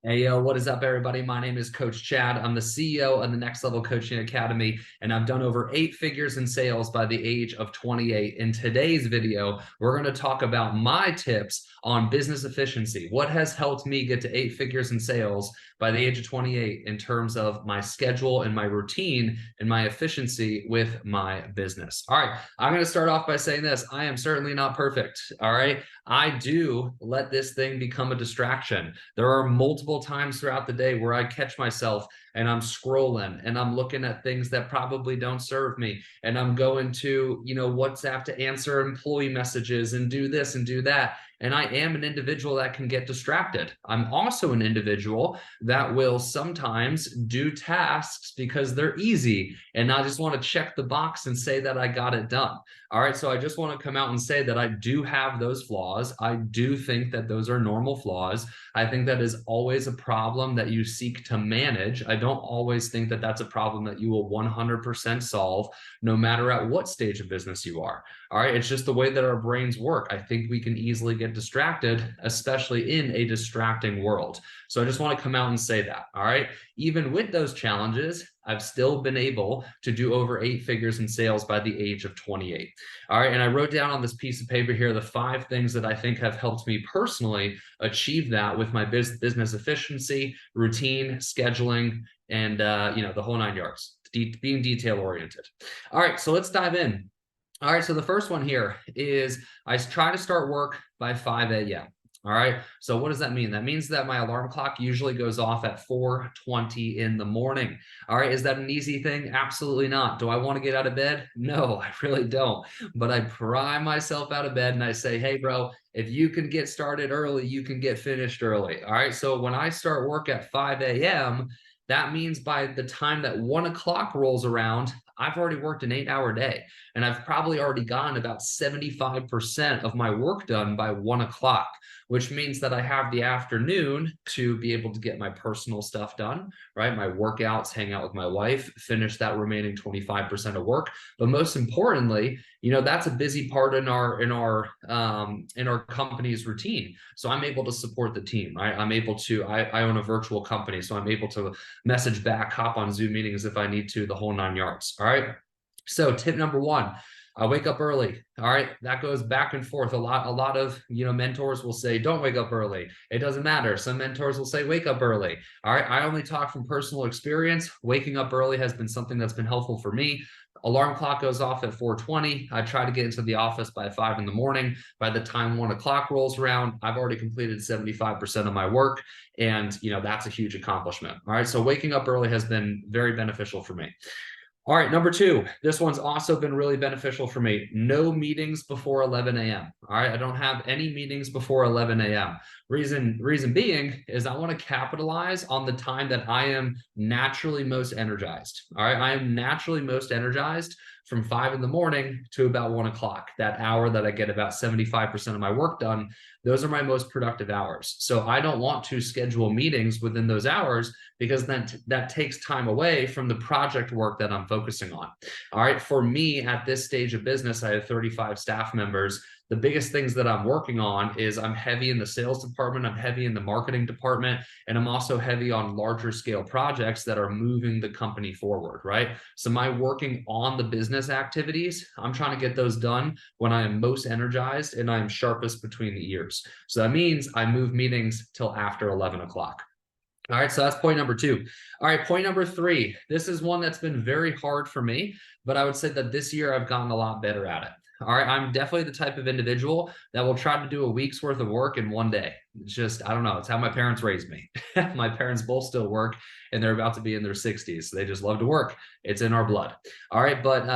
Hey, yo, what is up, everybody? My name is Coach Chad. I'm the CEO of the Next Level Coaching Academy, and I've done over 8 figures in sales by the age of 28. In today's video, we're going to talk about my tips on business efficiency. What has helped me get to 8 figures in sales by the age of 28 in terms of my schedule and my routine and my efficiency with my business. All right, I'm going to start off by saying this. I am certainly not perfect. All right. I do let this thing become a distraction. There are multiple times throughout the day where I catch myself and I'm scrolling and I'm looking at things that probably don't serve me. And I'm going to, WhatsApp to answer employee messages and do this and do that. And I am an individual that can get distracted. I'm also an individual that will sometimes do tasks because they're easy and I just want to check the box and say that I got it done. All right, so I just want to come out and say that I do have those flaws. I do think that those are normal flaws. I think that is always a problem that you seek to manage. I don't always think that that's a problem that you will 100% solve, no matter at what stage of business you are. All right, it's just the way that our brains work. I think we can easily get distracted, especially in a distracting world. So I just want to come out and say that. All right, even with those challenges, I've still been able to do over 8 figures in sales by the age of 28. All right, and I wrote down on this piece of paper here the 5 things that I think have helped me personally achieve that with my business efficiency, routine, scheduling, and the whole 9 yards, being detail oriented. All right, so let's dive in. All right, so the first one here is I try to start work by 5 a.m. All right, so what does that mean? That means that my alarm clock usually goes off at 4:20 in the morning. All right, is that an easy thing? Absolutely not. Do I want to get out of bed? No, I really don't. But I pry myself out of bed and I say, hey, bro, if you can get started early, you can get finished early. All right, so when I start work at 5 a.m., that means by the time that 1 o'clock rolls around, I've already worked an 8-hour day and I've probably already gotten about 75% of my work done by 1 o'clock, which means that I have the afternoon to be able to get my personal stuff done, right? My workouts, hang out with my wife, finish that remaining 25% of work. But most importantly, that's a busy part in our company's routine. So I'm able to support the team, right? I own a virtual company, so I'm able to message back, hop on Zoom meetings if I need to, the whole 9 yards. All right. So tip number 1, I wake up early. All right. That goes back and forth. A lot of, mentors will say, don't wake up early. It doesn't matter. Some mentors will say, wake up early. All right. I only talk from personal experience. Waking up early has been something that's been helpful for me. Alarm clock goes off at 4:20. I try to get into the office by 5 in the morning. By the time 1 o'clock rolls around, I've already completed 75% of my work. And, that's a huge accomplishment. All right. So waking up early has been very beneficial for me. All right, number 2, this one's also been really beneficial for me. No meetings before 11 a.m. All right, I don't have any meetings before 11 a.m. Reason being is I want to capitalize on the time that I am naturally most energized. All right, I am naturally most energized from 5 in the morning to about 1 o'clock. That hour that I get about 75% of my work done, those are my most productive hours. So I don't want to schedule meetings within those hours because then that takes time away from the project work that I'm focusing on. All right, for me at this stage of business, I have 35 staff members. The biggest things that I'm working on is I'm heavy in the sales department, I'm heavy in the marketing department, and I'm also heavy on larger scale projects that are moving the company forward, right? So my working on the business activities, I'm trying to get those done when I am most energized and I am sharpest between the ears. So that means I move meetings till after 11 o'clock. All right, so that's point number 2. All right, point number 3. This is one that's been very hard for me, but I would say that this year I've gotten a lot better at it. All right, I'm definitely the type of individual that will try to do a week's worth of work in one day. It's just, I don't know, it's how my parents raised me. My parents both still work and they're about to be in their 60s. So they just love to work. It's in our blood. All right, but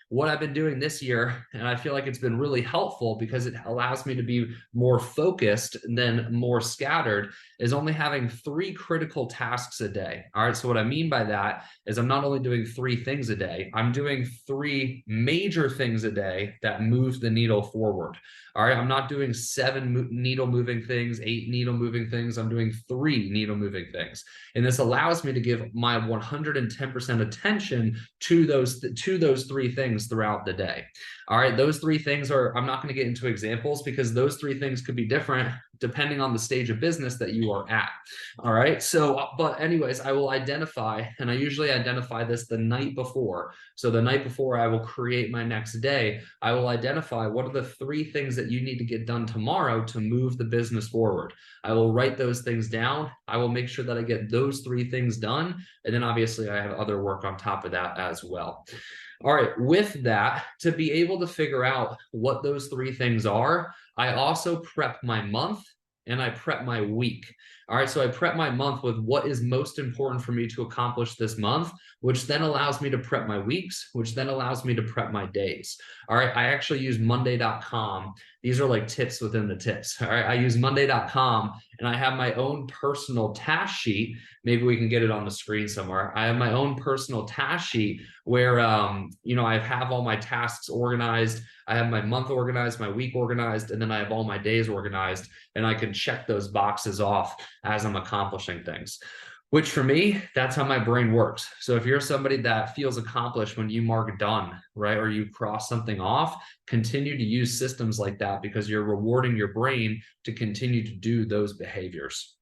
what I've been doing this year, and I feel like it's been really helpful because it allows me to be more focused than more scattered, is only having 3 critical tasks a day. All right, so what I mean by that is I'm not only doing 3 things a day, I'm doing 3 major things a day that move the needle forward. All right, I'm not doing 7 needle moving things, 8 needle moving things. I'm doing 3 needle moving things. And this allows me to give my 110% attention to those 3 things throughout the day. All right, those 3 things are, I'm not going to get into examples because those 3 things could be different depending on the stage of business that you are at. All right. So, but anyways, I will identify, and I usually identify this the night before. So the night before I will create my next day, I will identify what are the 3 things that you need to get done tomorrow to move the business forward. I will write those things down. I will make sure that I get those 3 things done. And then obviously I have other work on top of that as well. All right, with that, to be able to figure out what those 3 things are, I also prep my month and I prep my week. All right, so I prep my month with what is most important for me to accomplish this month, which then allows me to prep my weeks, which then allows me to prep my days. All right, I actually use monday.com. These are like tips within the tips. All right, I use monday.com and I have my own personal task sheet. Maybe we can get it on the screen somewhere. I have my own personal task sheet where, you know, I have all my tasks organized. I have my month organized, my week organized, and then I have all my days organized, and I can check those boxes off as I'm accomplishing things. Which for me, that's how my brain works. So if you're somebody that feels accomplished when you mark done, right, or you cross something off, continue to use systems like that because you're rewarding your brain to continue to do those behaviors.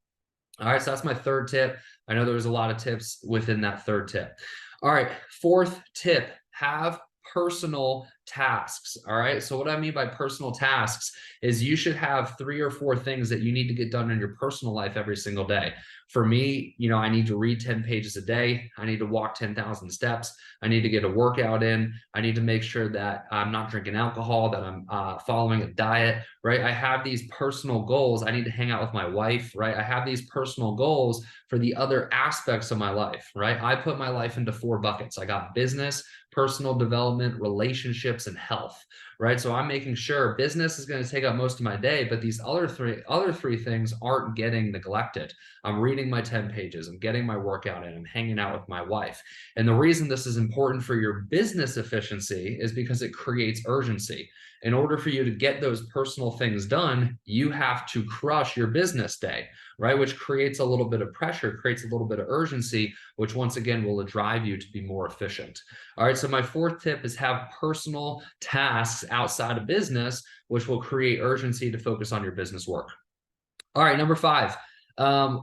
All right, so that's my 3rd tip. I know there was a lot of tips within that 3rd tip. All right, 4th tip, have personal tasks. All right, so what I mean by personal tasks is you should have 3 or 4 things that you need to get done in your personal life every single day. For me, you know, I need to read 10 pages a day. I need to walk 10,000 steps. I need to get a workout in. I need to make sure that I'm not drinking alcohol, that I'm following a diet, right? I have these personal goals. I need to hang out with my wife, right? I have these personal goals for the other aspects of my life, right? I put my life into 4 buckets. I got business, personal development, relationships, and health, right? So I'm making sure business is going to take up most of my day, but these other three things aren't getting neglected. I'm reading my 10 pages. I'm getting my workout in. I'm hanging out with my wife. And the reason this is important for your business efficiency is because it creates urgency. In order for you to get those personal things done, you have to crush your business day, right? Which creates a little bit of pressure, creates a little bit of urgency, which once again will drive you to be more efficient. All right, so my 4th tip is have personal tasks outside of business, which will create urgency to focus on your business work. All right, number 5,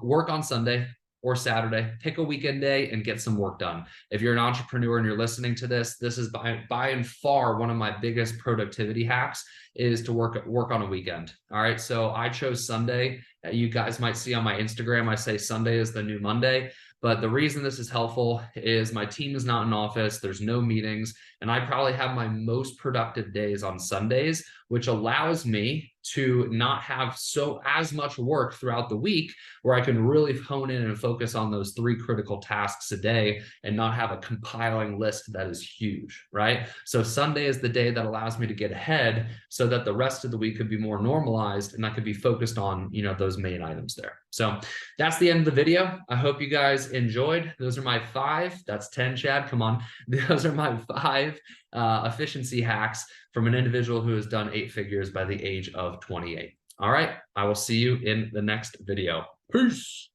work on Sunday or Saturday. Pick a weekend day and get some work done. If you're an entrepreneur and you're listening to this, this is by and far one of my biggest productivity hacks is to work on a weekend. All right, so I chose Sunday. You guys might see on my Instagram, I say Sunday is the new Monday. But the reason this is helpful is my team is not in office, there's no meetings, and I probably have my most productive days on Sundays, which allows me to not have as much work throughout the week, where I can really hone in and focus on those 3 critical tasks a day and not have a compiling list that is huge, right? So Sunday is the day that allows me to get ahead so that the rest of the week could be more normalized and I could be focused on, you know, those main items there. So that's the end of the video. I hope you guys enjoyed. Those are my 5. That's 10, Chad. Come on. Those are my 5 efficiency hacks from an individual who has done 8 figures by the age of 28. All right. I will see you in the next video. Peace.